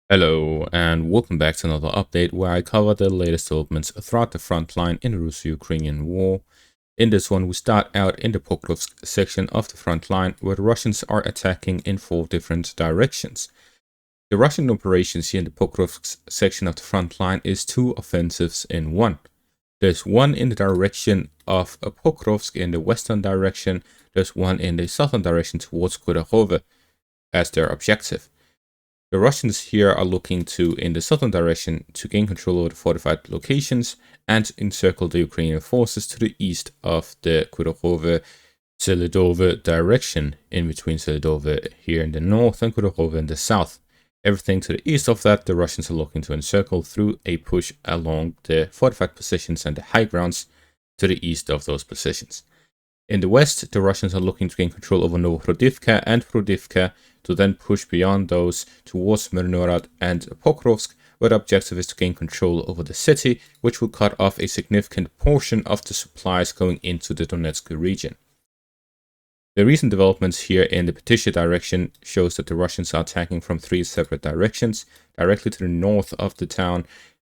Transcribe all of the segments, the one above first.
Hello, and welcome back to another update where I cover the latest developments throughout the front line in the Russo-Ukrainian war. In this one, we start out in the Pokrovsk section of the front line where the Russians are attacking in 4 different directions. The Russian operations here in the Pokrovsk section of the front line is 2 offensives in one. There's one in the direction of Pokrovsk in the western direction, there's one in the southern direction towards Kursk as their objective. The Russians here are looking to, in the southern direction, to gain control over the fortified locations and encircle the Ukrainian forces to the east of the Kursk-Selidove direction, in between Selidove here in the north and Kursk in the south. Everything to the east of that, the Russians are looking to encircle through a push along the fortified positions and the high grounds to the east of those positions. In the west, the Russians are looking to gain control over Novhrodivka and Prodivka to then push beyond those towards Mirnorod and Pokrovsk, where the objective is to gain control over the city, which will cut off a significant portion of the supplies going into the Donetsk region. The recent developments here in the Petrivka direction shows that the Russians are attacking from 3 separate directions, directly to the north of the town,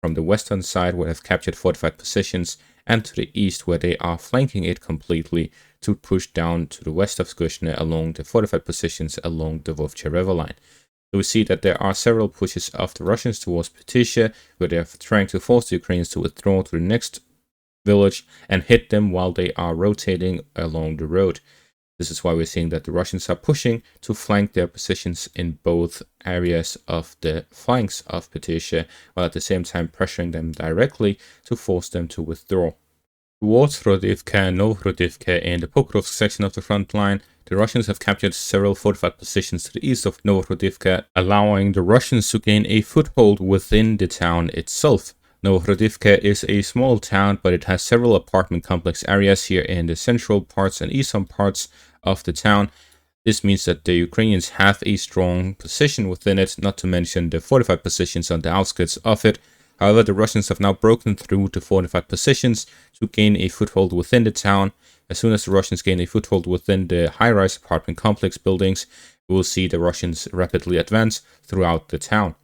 from the western side where they have captured fortified positions, and to the east where they are flanking it completely to push down to the west of Skushne along the fortified positions along the Vovchereva line. So we see that there are several pushes of the Russians towards Petrivka, where they are trying to force the Ukrainians to withdraw to the next village and hit them while they are rotating along the road. This is why we're seeing that the Russians are pushing to flank their positions in both areas of the flanks of Petrivka, while at the same time pressuring them directly to force them to withdraw. Towards Rodivka and Novhrodivka in the Pokrovsk section of the front line, the Russians have captured several fortified positions to the east of Novhrodivka, allowing the Russians to gain a foothold within the town itself. Novhrodivka is a small town, but it has several apartment complex areas here in the central parts and eastern parts of the town. This means that the Ukrainians have a strong position within it, not to mention the fortified positions on the outskirts of it. However, the Russians have now broken through the fortified positions to gain a foothold within the town. As soon as the Russians gain a foothold within the high-rise apartment complex buildings, we will see the Russians rapidly advance throughout the town.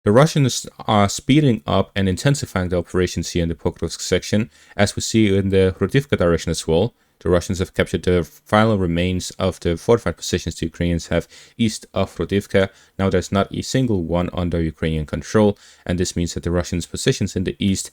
The Russians are speeding up and intensifying the operations here in the Pokrovsk section, as we see in the Rodivka direction as well. The Russians have captured the final remains of the fortified positions the Ukrainians have east of Rodivka. Now there's not a single one under Ukrainian control, and this means that the Russians' positions in the east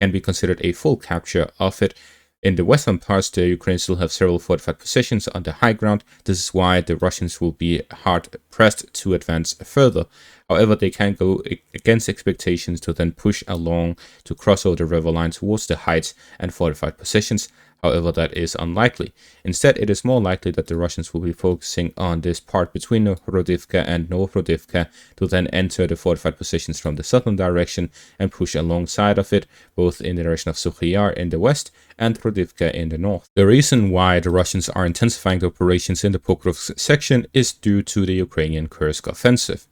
can be considered a full capture of it. In the western parts, the Ukrainians still have several fortified positions on the high ground. This is why the Russians will be hard pressed to advance further. However, they can go against expectations to then push along to cross over the river line towards the heights and fortified positions. However, that is unlikely. Instead, it is more likely that the Russians will be focusing on this part between Rodivka and Novhrodivka to then enter the fortified positions from the southern direction and push alongside of it, both in the direction of Suchy Yar in the west and Rodivka in the north. The reason why the Russians are intensifying the operations in the Pokrovsk section is due to the Ukrainian Kursk offensive.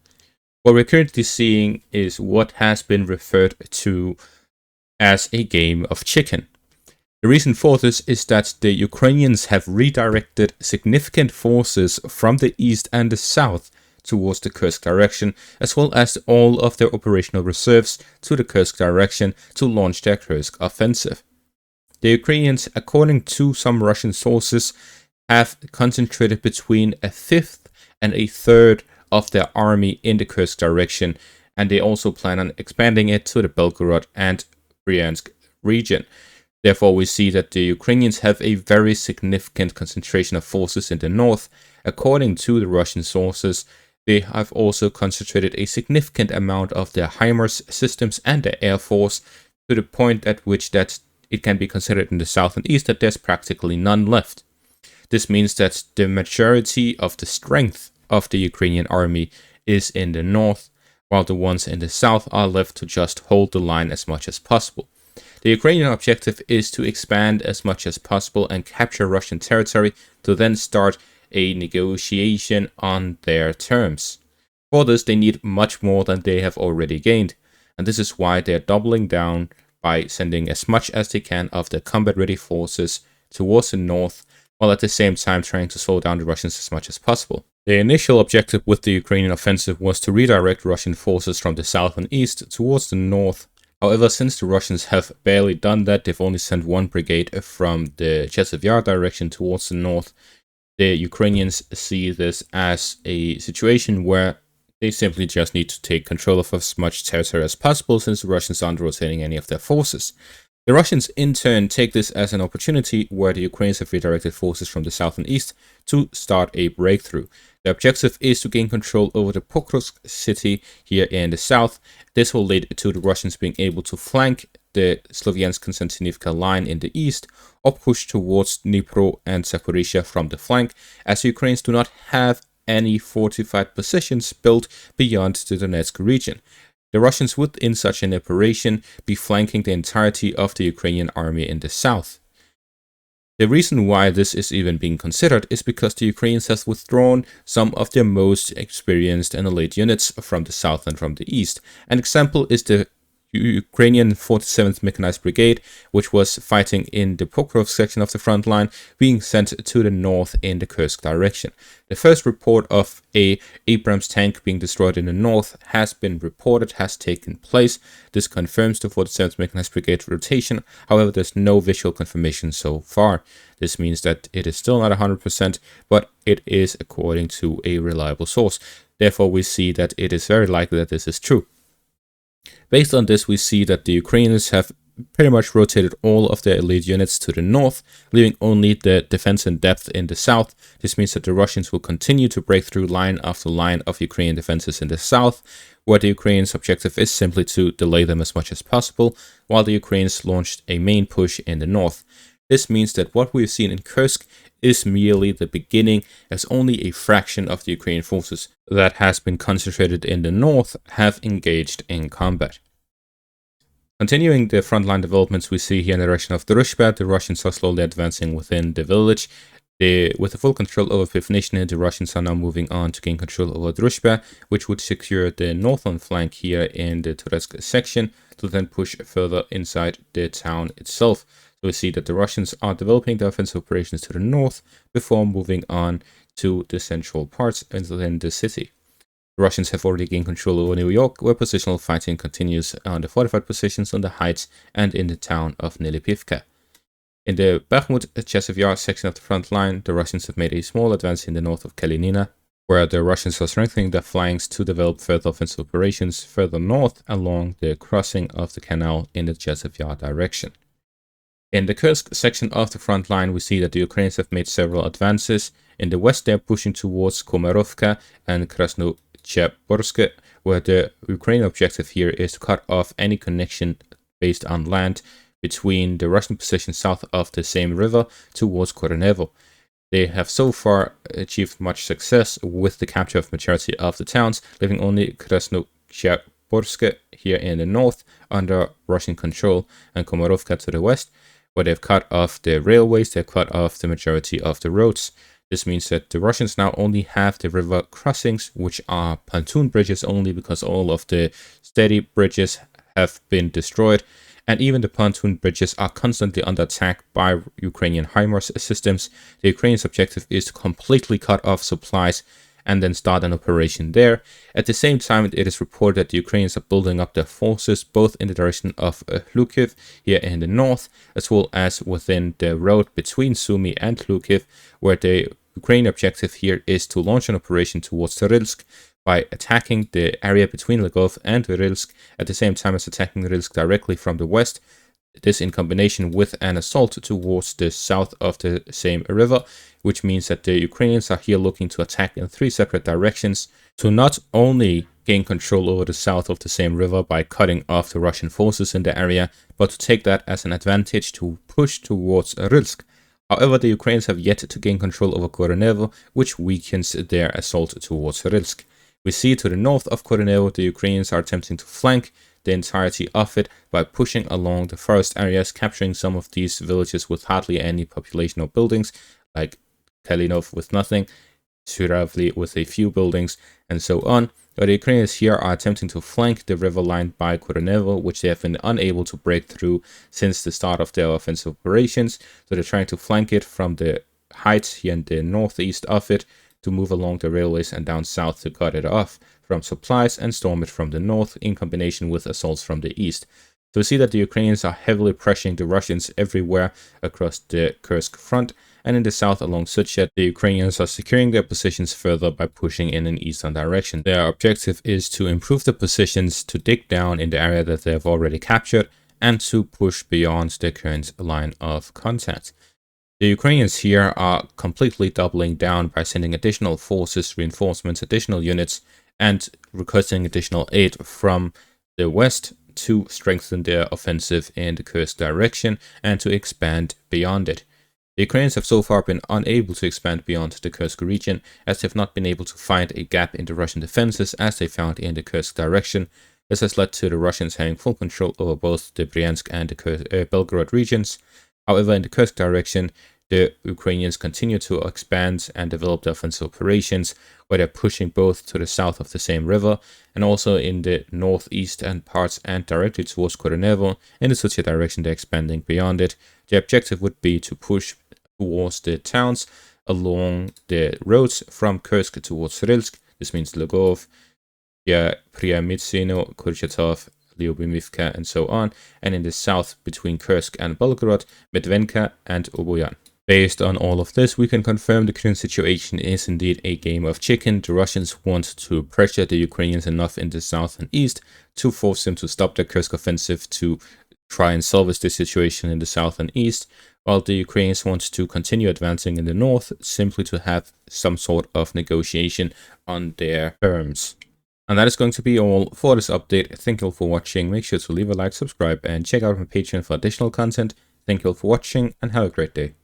What we're currently seeing is what has been referred to as a game of chicken. The reason for this is that the Ukrainians have redirected significant forces from the east and the south towards the Kursk direction, as well as all of their operational reserves to the Kursk direction to launch their Kursk offensive. The Ukrainians, according to some Russian sources, have concentrated between a fifth and a third of their army in the Kursk direction, and they also plan on expanding it to the Belgorod and Bryansk region. Therefore, we see that the Ukrainians have a very significant concentration of forces in the north. According to the Russian sources, they have also concentrated a significant amount of their HIMARS systems and their air force to the point at which that it can be considered in the south and east that there's practically none left. This means that the majority of the strength of the Ukrainian army is in the north, while the ones in the south are left to just hold the line as much as possible. The Ukrainian objective is to expand as much as possible and capture Russian territory to then start a negotiation on their terms. For this, they need much more than they have already gained, and this is why they're doubling down by sending as much as they can of their combat-ready forces towards the north, while at the same time trying to slow down the Russians as much as possible. The initial objective with the Ukrainian offensive was to redirect Russian forces from the south and east towards the north. However, since the Russians have barely done that, they've only sent one brigade from the Chasiv Yar direction towards the north. The Ukrainians see this as a situation where they simply just need to take control of as much territory as possible, since the Russians aren't rotating any of their forces. The Russians in turn take this as an opportunity where the Ukrainians have redirected forces from the south and east to start a breakthrough. The objective is to gain control over the Kursk city here in the south. This will lead to the Russians being able to flank the Sloviansk-Konstantinivka line in the east, or push towards Dnipro and Zaporizhia from the flank, as the Ukrainians do not have any fortified positions built beyond the Donetsk region. The Russians would, in such an operation, be flanking the entirety of the Ukrainian army in the south. The reason why this is even being considered is because the Ukrainians have withdrawn some of their most experienced and elite units from the south and from the east. An example is the Ukrainian 47th Mechanized Brigade, which was fighting in the Pokrovsk section of the front line, being sent to the north in the Kursk direction. The first report of a Abrams tank being destroyed in the north has been reported, has taken place. This confirms the 47th Mechanized Brigade rotation. However, there's no visual confirmation so far. This means that it is still not 100%, but it is according to a reliable source. Therefore, we see that it is very likely that this is true. Based on this, we see that the Ukrainians have pretty much rotated all of their elite units to the north, leaving only the defense in depth in the south. This means that the Russians will continue to break through line after line of Ukrainian defenses in the south, where the Ukrainians' objective is simply to delay them as much as possible, while the Ukrainians launched a main push in the north. This means that what we've seen in Kursk is merely the beginning, as only a fraction of the Ukrainian forces that has been concentrated in the north have engaged in combat. Continuing the frontline developments we see here in the direction of Drushba, the Russians are slowly advancing within the village. With the full control over Pivnishne, the Russians are now moving on to gain control over Drushba, which would secure the northern flank here in the Turetsk section to then push further inside the town itself. So we see that the Russians are developing their offensive operations to the north before moving on to the central parts within the city. The Russians have already gained control over New York, where positional fighting continues on the fortified positions on the heights and in the town of Nilipivka. In the Bakhmut-Chasiv Yar section of the front line, the Russians have made a small advance in the north of Kalinina, where the Russians are strengthening their flanks to develop further offensive operations further north along the crossing of the canal in the Chasiv Yar direction. In the Kursk section of the front line, we see that the Ukrainians have made several advances. In the west, they are pushing towards Komarovka and Krasnochaborsk, where the Ukrainian objective here is to cut off any connection based on land between the Russian position south of the same river towards Koronevo. They have so far achieved much success with the capture of majority of the towns, leaving only Krasnochaborsk here in the north under Russian control and Komarovka to the west, where they've cut off the railways, they've cut off the majority of the roads. This means that the Russians now only have the river crossings, which are pontoon bridges only, because all of the steady bridges have been destroyed. And even the pontoon bridges are constantly under attack by Ukrainian HIMARS systems. The Ukrainians' objective is to completely cut off supplies and then start an operation there. At the same time, it is reported that the Ukrainians are building up their forces both in the direction of Lhukiv here in the north, as well as within the road between Sumy and Lhukiv, where the Ukrainian objective here is to launch an operation towards Ryilsk by attacking the area between Lvov and Ryilsk, at the same time as attacking Ryilsk directly from the west. This in combination with an assault towards the south of the same river, which means that the Ukrainians are here looking to attack in three separate directions to not only gain control over the south of the same river by cutting off the Russian forces in the area, but to take that as an advantage to push towards Ryilsk. However, the Ukrainians have yet to gain control over Koronevo, which weakens their assault towards Ryilsk. We see to the north of Koronevo, the Ukrainians are attempting to flank the entirety of it by pushing along the forest areas, capturing some of these villages with hardly any population or buildings, like Kalinov with nothing, Suravli with a few buildings, and so on. But the Ukrainians here are attempting to flank the river line by Koronevo, which they have been unable to break through since the start of their offensive operations. So they're trying to flank it from the heights here in the northeast of it to move along the railways and down south to cut it off from supplies and storm it from the north in combination with assaults from the east. So we see that the Ukrainians are heavily pressuring the Russians everywhere across the Kursk front, and in the south along Suchet, the Ukrainians are securing their positions further by pushing in an eastern direction. Their objective is to improve the positions, to dig down in the area that they have already captured, and to push beyond the current line of contact. The Ukrainians here are completely doubling down by sending additional forces, reinforcements, additional units, and requesting additional aid from the west to strengthen their offensive in the Kursk direction and to expand beyond it. The Ukrainians have so far been unable to expand beyond the Kursk region, as they have not been able to find a gap in the Russian defenses as they found in the Kursk direction. This has led to the Russians having full control over both the Bryansk and the Belgorod regions. However, in the Kursk direction, the Ukrainians continue to expand and develop their offensive operations, where they're pushing both to the south of the same river and also in the northeast and parts and directly towards Koronevo. In the Suchet direction, they're expanding beyond it. The objective would be to push towards the towns along the roads from Kursk towards Rilsk. This means Logov, Priamitsino, Kurchatov, Lyubimivka, and so on. And in the south between Kursk and Belgorod, Medvenka and Oboyan. Based on all of this, we can confirm the current situation is indeed a game of chicken. The Russians want to pressure the Ukrainians enough in the south and east to force them to stop their Kursk offensive, to try and salvage the situation in the south and east, while the Ukrainians want to continue advancing in the north, simply to have some sort of negotiation on their terms. And that is going to be all for this update. Thank you all for watching. Make sure to leave a like, subscribe, and check out my Patreon for additional content. Thank you all for watching, and have a great day.